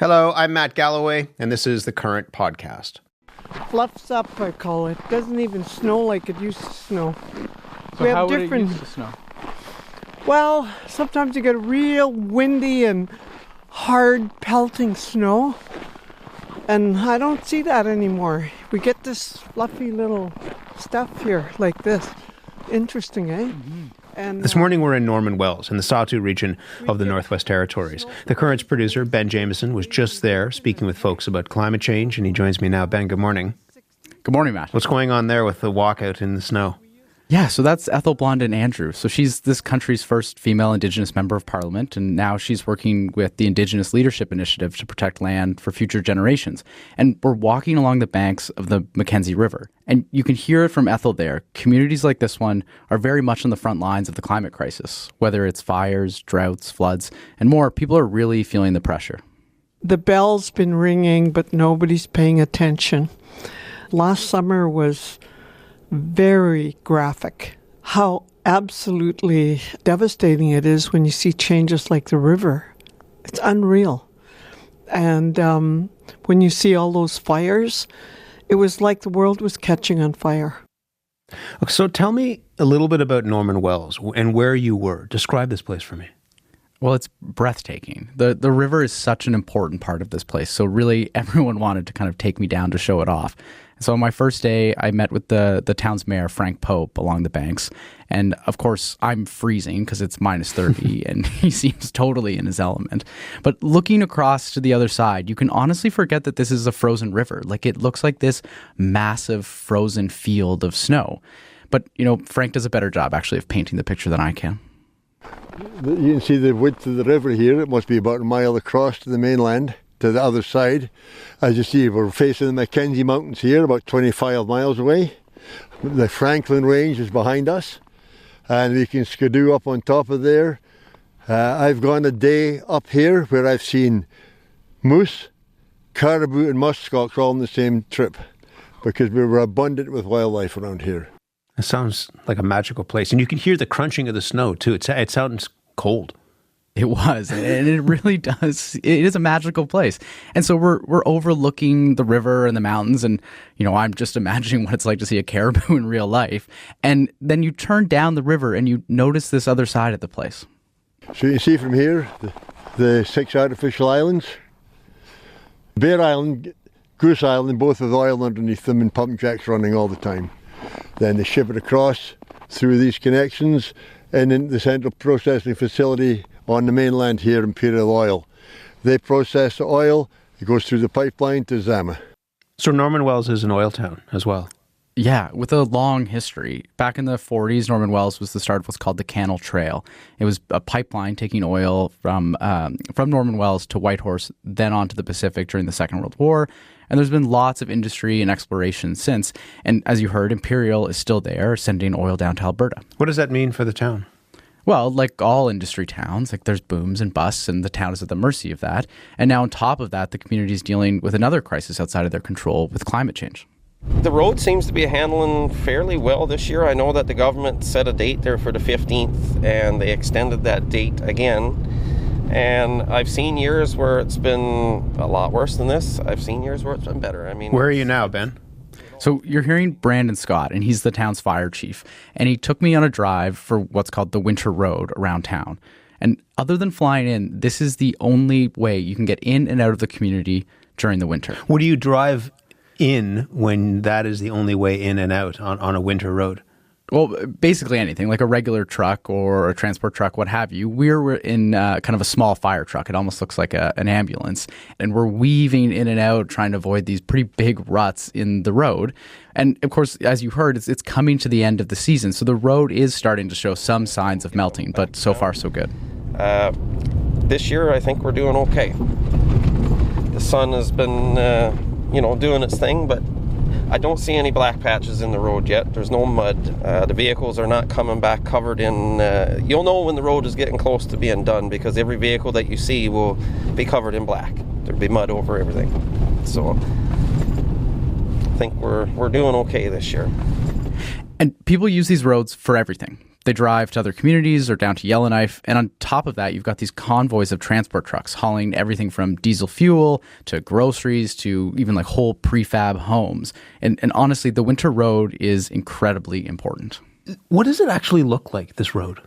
Hello, I'm Matt Galloway, and this is the Current Podcast. Fluffs up, I call it. Doesn't even snow like it used to snow. So how would it used to snow? Well, sometimes you get real windy and hard pelting snow, and I don't see that anymore. We get this fluffy little stuff here like this. Interesting, eh? Mm-hmm. And, this morning we're in Norman Wells in the Sawtooth region of the Northwest Territories. The Current's producer, Ben Jamieson, was just there speaking with folks about climate change, and he joins me now. Ben, good morning. Good morning, Matt. What's going on there with the walkout in the snow? Yeah, so that's Ethel Blondin Andrew. So she's this country's first female Indigenous member of Parliament, and now she's working with the Indigenous Leadership Initiative to protect land for future generations. And we're walking along the banks of the Mackenzie River. And you can hear it from Ethel there. Communities like this one are very much on the front lines of the climate crisis. Whether it's fires, droughts, floods, and more, people are really feeling the pressure. The bell's been ringing, but nobody's paying attention. Last summer was very graphic. How absolutely devastating it is when you see changes like the river. It's unreal. And when you see all those fires, it was like the world was catching on fire. So tell me a little bit about Norman Wells and where you were. Describe this place for me. Well, it's breathtaking. The river is such an important part of this place. So really everyone wanted to kind of take me down to show it off. So on my first day, I met with the town's mayor, Frank Pope, along the banks. And of course, I'm freezing because it's minus 30 and he seems totally in his element. But looking across to the other side, you can honestly forget that this is a frozen river. Like, it looks like this massive frozen field of snow. But, you know, Frank does a better job actually of painting the picture than I can. You can see the width of the river here. It must be about a mile across to the mainland, to the other side. As you see, we're facing the Mackenzie Mountains here, about 25 miles away. The Franklin Range is behind us, and we can skidoo up on top of there. I've gone a day up here where I've seen moose, caribou and muskox all on the same trip, because we were abundant with wildlife around here. It sounds like a magical place. And you can hear the crunching of the snow, too. It sounds cold. It was, and it really does. It is a magical place. And so we're overlooking the river and the mountains, and, you know, I'm just imagining what it's like to see a caribou in real life. And then you turn down the river and you notice this other side of the place. So you can see from here the 6 artificial islands. Bear Island, Goose Island, both with oil underneath them and pump jacks running all the time. Then they ship it across through these connections and in the central processing facility on the mainland here, Imperial Oil. They process the oil, it goes through the pipeline to Zama. So Norman Wells is an oil town as well. Yeah, with a long history. Back in the 40s, Norman Wells was the start of what's called the Canal Trail. It was a pipeline taking oil from Norman Wells to Whitehorse, then on to the Pacific during the Second World War. And there's been lots of industry and exploration since. And as you heard, Imperial is still there, sending oil down to Alberta. What does that mean for the town? Well, like all industry towns, like there's booms and busts, and the town is at the mercy of that. And now on top of that, the community is dealing with another crisis outside of their control with climate change. The road seems to be handling fairly well this year. I know that the government set a date there for the 15th, and they extended that date again. And I've seen years where it's been a lot worse than this. I've seen years where it's been better. I mean, where are you now, Ben? So you're hearing Brandon Scott, and he's the town's fire chief. And he took me on a drive for what's called the Winter Road around town. And other than flying in, this is the only way you can get in and out of the community during the winter. What do you drive in when that is the only way in and out on a winter road? Well, basically anything, like a regular truck or a transport truck, what have you. We're in kind of a small fire truck. It almost looks like an ambulance. And we're weaving in and out, trying to avoid these pretty big ruts in the road. And of course, as you heard, it's coming to the end of the season. So the road is starting to show some signs of melting, but so far so good. This year, I think we're doing okay. The sun has been, doing its thing, but I don't see any black patches in the road yet. There's no mud. The vehicles are not coming back covered in... you'll know when the road is getting close to being done, because every vehicle that you see will be covered in black. There'll be mud over everything. So I think we're doing okay this year. And people use these roads for everything. They drive to other communities or down to Yellowknife. And on top of that, you've got these convoys of transport trucks hauling everything from diesel fuel to groceries to even like whole prefab homes. And honestly, the winter road is incredibly important. What does it actually look like, this road?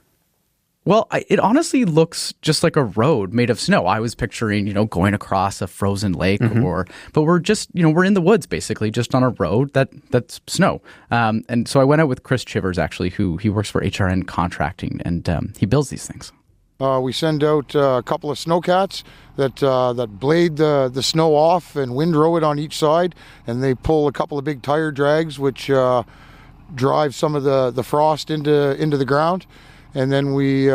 Well, it honestly looks just like a road made of snow. I was picturing, going across a frozen lake, but we're just, we're in the woods basically, just on a road that's snow. And so I went out with Chris Chivers, actually, he works for HRN Contracting, and he builds these things. We send out a couple of snowcats that blade the snow off and windrow it on each side, and they pull a couple of big tire drags, which drive some of the frost into the ground. And then we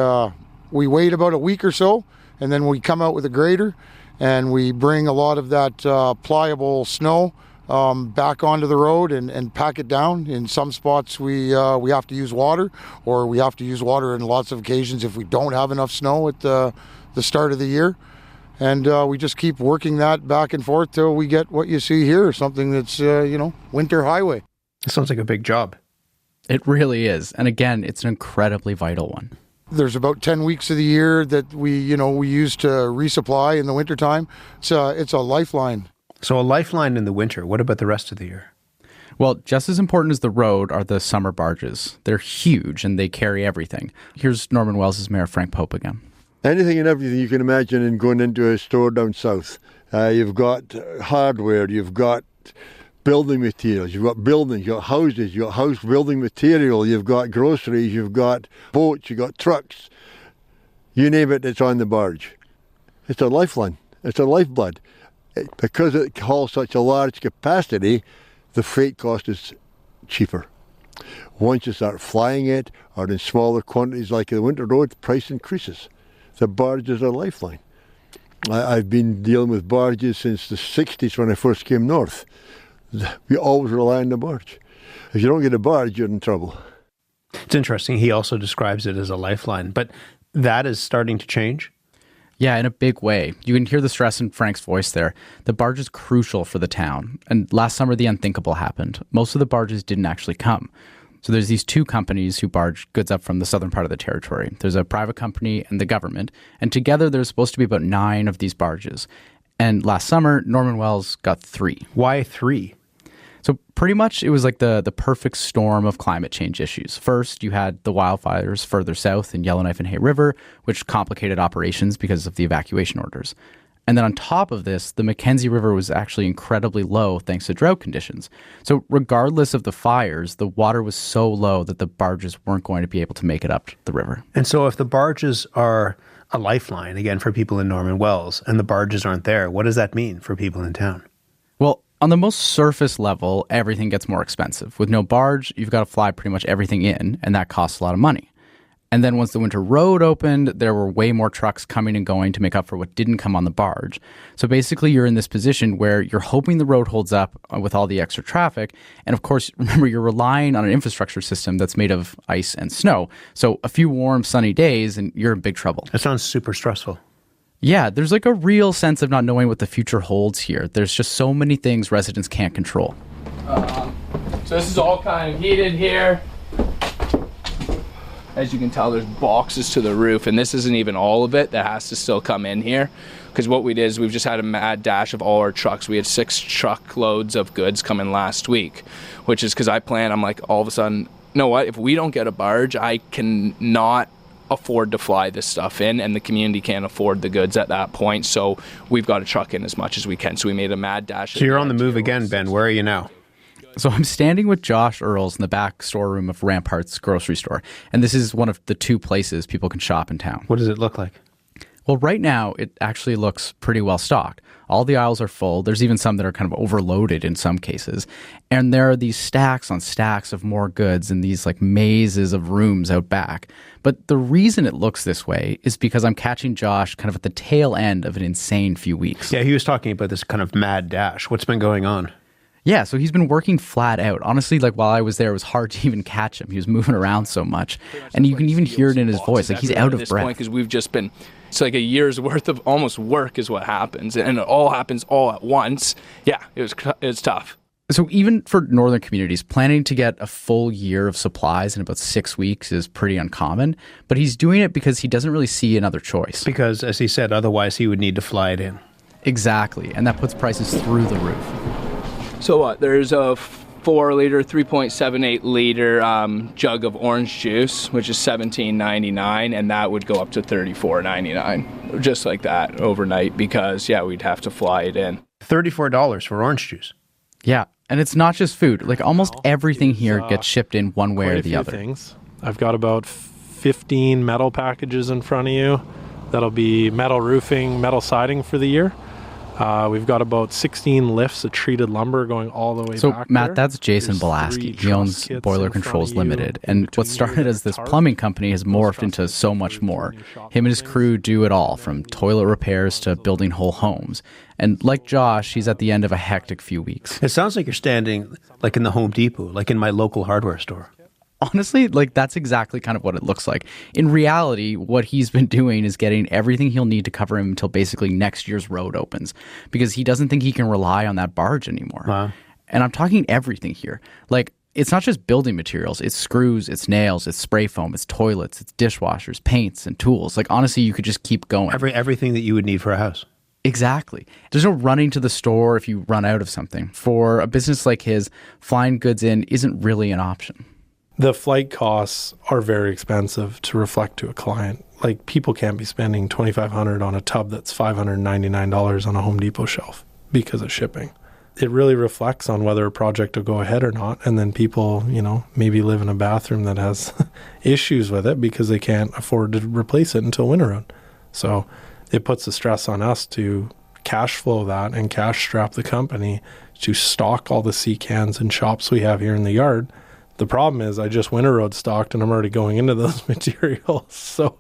wait about a week or so, and then we come out with a grader, and we bring a lot of that pliable snow back onto the road and pack it down. In some spots we have to use water, or we have to use water in lots of occasions if we don't have enough snow at the start of the year. And we just keep working that back and forth till we get what you see here, something that's, winter highway. It sounds like a big job. It really is. And again, it's an incredibly vital one. There's about 10 weeks of the year that we use to resupply in the wintertime. So it's a lifeline. So a lifeline in the winter. What about the rest of the year? Well, just as important as the road are the summer barges. They're huge and they carry everything. Here's Norman Wells' Mayor Frank Pope again. Anything and everything you can imagine in going into a store down south. You've got hardware, you've got building materials, you've got buildings, you've got houses, you've got house building material, you've got groceries, you've got boats, you've got trucks. You name it, it's on the barge. It's a lifeline. It's a lifeblood. Because it hauls such a large capacity, the freight cost is cheaper. Once you start flying it, or in smaller quantities like the winter road, the price increases. The barge is a lifeline. I've been dealing with barges since the 60s when I first came north. We always rely on the barge. If you don't get a barge, you're in trouble. It's interesting. He also describes it as a lifeline, but that is starting to change. Yeah, in a big way. You can hear the stress in Frank's voice there. The barge is crucial for the town. And last summer, the unthinkable happened. Most of the barges didn't actually come. So there's these two companies who barge goods up from the southern part of the territory. There's a private company and the government. And together, there's supposed to be about 9 of these barges. And last summer, Norman Wells got 3. Why 3? So pretty much it was like the perfect storm of climate change issues. First, you had the wildfires further south in Yellowknife and Hay River, which complicated operations because of the evacuation orders. And then on top of this, the Mackenzie River was actually incredibly low thanks to drought conditions. So regardless of the fires, the water was so low that the barges weren't going to be able to make it up the river. And so if the barges are a lifeline, again, for people in Norman Wells, and the barges aren't there, what does that mean for people in town? Well, on the most surface level, everything gets more expensive. With no barge, you've got to fly pretty much everything in, and that costs a lot of money. And then once the winter road opened, there were way more trucks coming and going to make up for what didn't come on the barge. So basically, you're in this position where you're hoping the road holds up with all the extra traffic. And of course, remember, you're relying on an infrastructure system that's made of ice and snow. So a few warm, sunny days, and you're in big trouble. That sounds super stressful. Yeah, there's like a real sense of not knowing what the future holds here. There's just so many things residents can't control. So this is all kind of heated here. As you can tell, there's boxes to the roof, and this isn't even all of it that has to still come in here. Because what we did is we've just had a mad dash of all our trucks. We had 6 truckloads of goods come in last week, which is because I'm like, all of a sudden, you know what, if we don't get a barge, I cannot afford to fly this stuff in, and the community can't afford the goods at that point. So we've got to truck in as much as we can. So we made a mad dash. So you're on the move again, Ben. Where are you now? So I'm standing with Josh Earls in the back storeroom of Rampart's grocery store. And this is one of the 2 places people can shop in town. What does it look like? Well, right now, it actually looks pretty well stocked. All the aisles are full. There's even some that are kind of overloaded in some cases. And there are these stacks on stacks of more goods in these like mazes of rooms out back. But the reason it looks this way is because I'm catching Josh kind of at the tail end of an insane few weeks. Yeah, he was talking about this kind of mad dash. What's been going on? Yeah, so he's been working flat out. Honestly, like while I was there, it was hard to even catch him. He was moving around so much. And you can even hear it in his voice. Like he's out of breath. Because we've just been, it's like a year's worth of almost work is what happens. And it all happens all at once. Yeah, it was tough. So even for northern communities, planning to get a full year of supplies in about 6 weeks is pretty uncommon. But he's doing it because he doesn't really see another choice. Because, as he said, otherwise he would need to fly it in. Exactly. And that puts prices through the roof. So what? There's a 4-liter, 3.78 liter jug of orange juice, which is $17.99, and that would go up to $34.99, just like that overnight, because we'd have to fly it in. $34 for orange juice. Yeah, and it's not just food. Like almost everything here gets shipped in one way or the other. Things. I've got about 15 metal packages in front of you. That'll be metal roofing, metal siding for the year. We've got about 16 lifts of treated lumber going all the way back. So, Matt, there. that's Jason Belaski. He owns Boiler Controls Limited. And what started as this plumbing company has morphed into so much more. Him and his crew do it all, from toilet repairs to building whole homes. And like Josh, he's at the end of a hectic few weeks. It sounds like you're standing like in the Home Depot, like in my local hardware store. Honestly, like that's exactly kind of what it looks like. In reality, what he's been doing is getting everything he'll need to cover him until basically next year's road opens, because he doesn't think he can rely on that barge anymore. Wow. And I'm talking everything here. Like, it's not just building materials. It's screws, it's nails, it's spray foam, it's toilets, it's dishwashers, paints, and tools. Like, honestly, you could just keep going. Everything that you would need for a house. Exactly. There's no running to the store if you run out of something. For a business like his, flying goods in isn't really an option. The flight costs are very expensive to reflect to a client. Like, people can't be spending $2,500 on a tub that's $599 on a Home Depot shelf because of shipping. It really reflects on whether a project will go ahead or not. And then people, maybe live in a bathroom that has issues with it because they can't afford to replace it until winter road. So it puts the stress on us to cash flow that and cash strap the company to stock all the sea cans and shops we have here in the yard. The problem is I just winter road stocked and I'm already going into those materials. So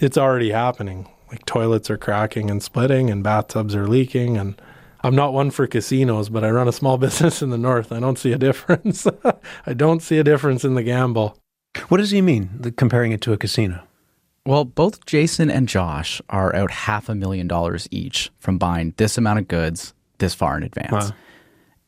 it's already happening. Like, toilets are cracking and splitting and bathtubs are leaking. And I'm not one for casinos, but I run a small business in the north. I don't see a difference. I don't see a difference in the gamble. What does he mean, comparing it to a casino? Well, both Jason and Josh are out $500,000 each from buying this amount of goods this far in advance. Wow.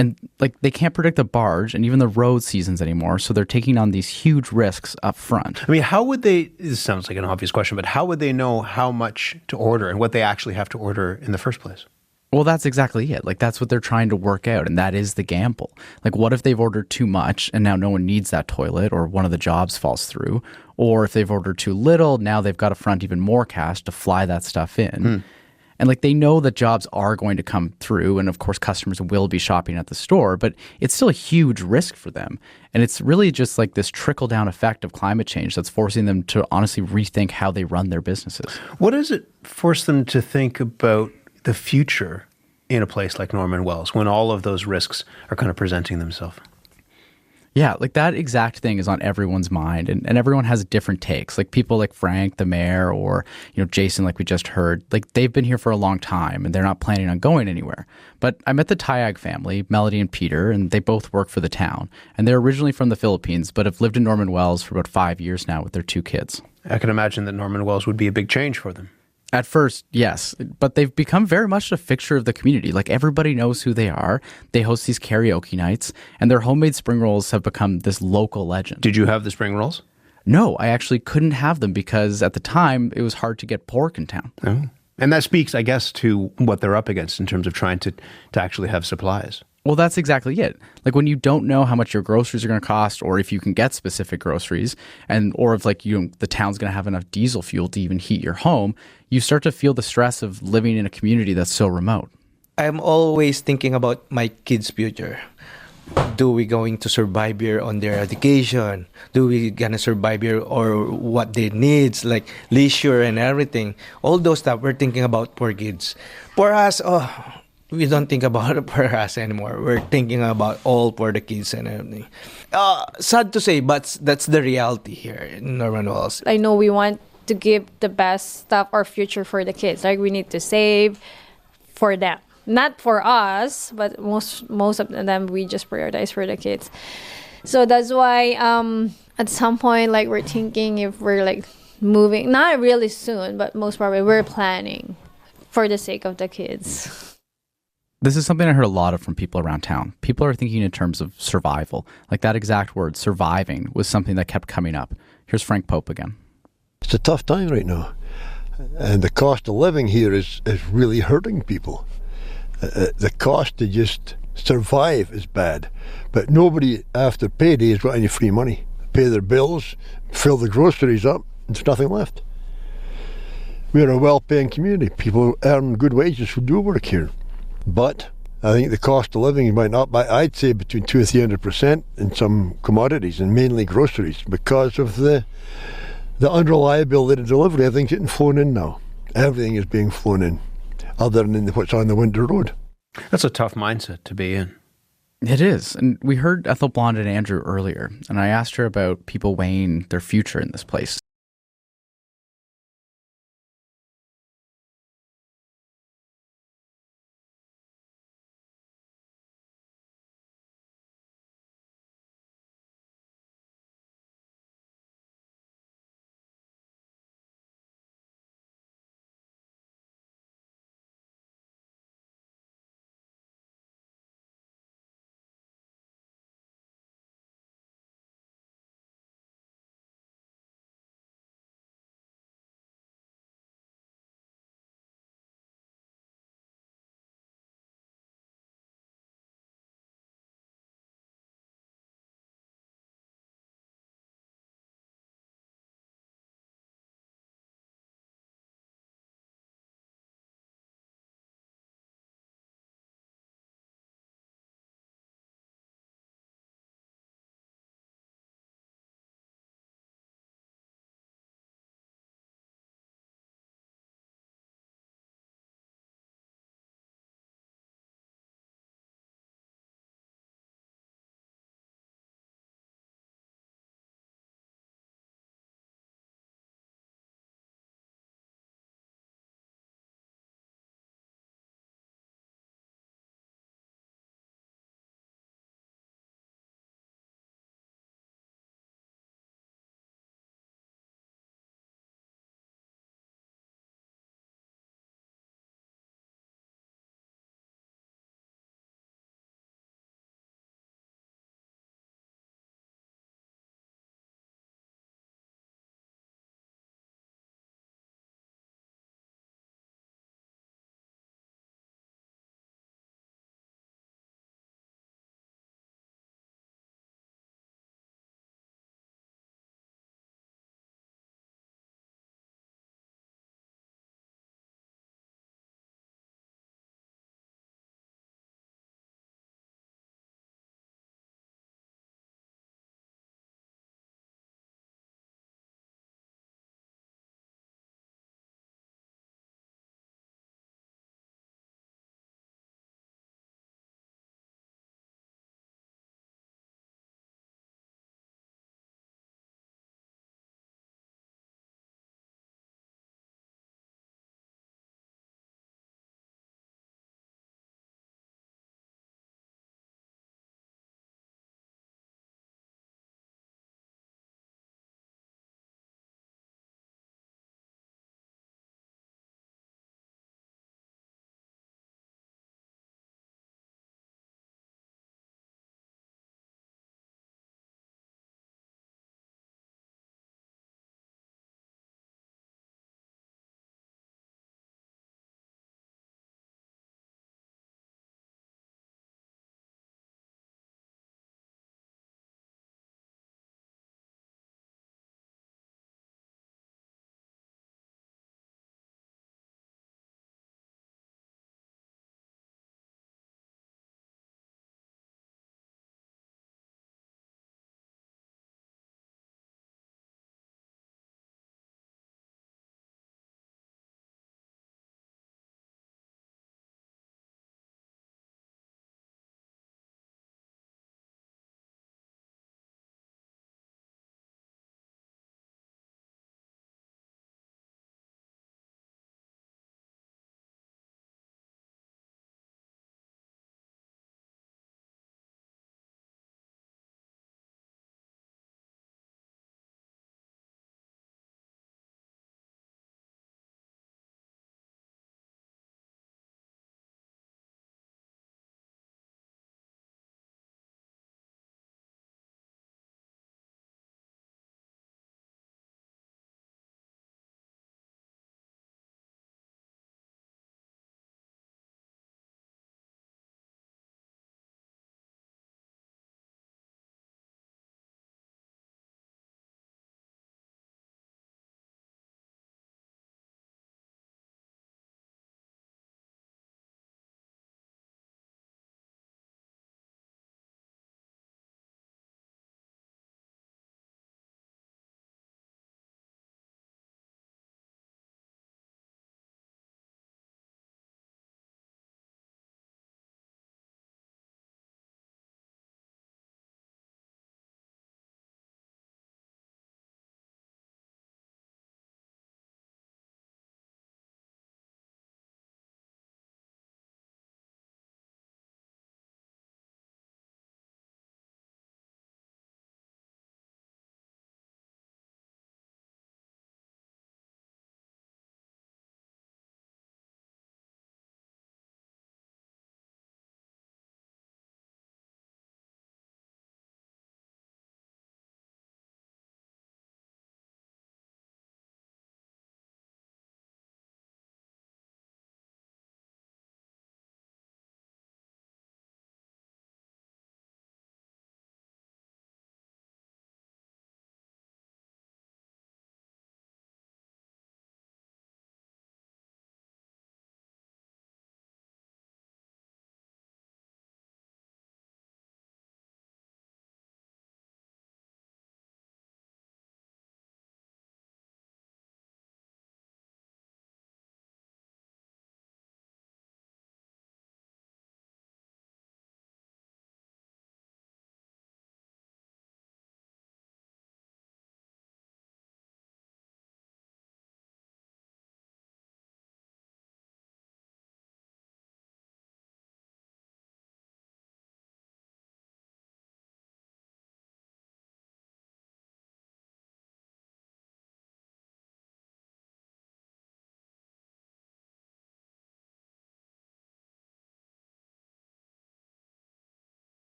And they can't predict the barge and even the road seasons anymore, so they're taking on these huge risks up front. I mean, how would they, this sounds like an obvious question, but how would they know how much to order and what they actually have to order in the first place? Well, that's exactly it. Like, that's what they're trying to work out, and that is the gamble. Like, what if they've ordered too much and now no one needs that toilet, or one of the jobs falls through? Or if they've ordered too little, now they've got to front even more cash to fly that stuff in. And they know that jobs are going to come through, and of course customers will be shopping at the store, but it's still a huge risk for them. And it's really just like this trickle-down effect of climate change that's forcing them to honestly rethink how they run their businesses. What does it force them to think about the future in a place like Norman Wells when all of those risks are kind of presenting themselves? Yeah, like that exact thing is on everyone's mind, and everyone has different takes. Like people like Frank, the mayor, or Jason, like we just heard, like they've been here for a long time and they're not planning on going anywhere. But I met the Tayag family, Melody and Peter, and they both work for the town. And they're originally from the Philippines, but have lived in Norman Wells for about 5 years now with their 2 kids. I can imagine that Norman Wells would be a big change for them. At first, yes, but they've become very much a fixture of the community. Like, everybody knows who they are. They host these karaoke nights, and their homemade spring rolls have become this local legend. Did you have the spring rolls? No, I actually couldn't have them because at the time it was hard to get pork in town. Oh. And that speaks, I guess, to what they're up against in terms of trying to actually have supplies. Well, that's exactly it. Like, when you don't know how much your groceries are going to cost, or if you can get specific groceries, or if the town's going to have enough diesel fuel to even heat your home, you start to feel the stress of living in a community that's so remote. I'm always thinking about my kids' future. Do we going to survive here on their education? Do we gonna survive here, or what they needs, like leisure and everything? All those stuff we're thinking about for kids. For us, we don't think about it for us anymore. We're thinking about all for the kids and everything. Sad to say, but that's the reality here in Norman Wells. I know we want to give the best stuff or future for the kids. Like, we need to save for them. Not for us, but most of them we just prioritize for the kids. So that's why at some point, like, we're thinking if we're like moving, not really soon, but most probably we're planning for the sake of the kids. This is something I heard a lot of from people around town. People are thinking in terms of survival. Like that exact word, surviving, was something that kept coming up. Here's Frank Pope again. It's a tough time right now. And the cost of living here is really hurting people. The cost to just survive is bad. But nobody after payday has got any free money. Pay their bills, fill the groceries up, and there's nothing left. We're a well-paying community. People earn good wages who do work here. But I think the cost of living might not by, I'd say, between 200% and 300% in some commodities, and mainly groceries, because of the unreliability of delivery. Everything's getting flown in now. Everything is being flown in, other than what's on the winter road. That's a tough mindset to be in. It is. And we heard Ethel Blonde and Andrew earlier, and I asked her about people weighing their future in this place.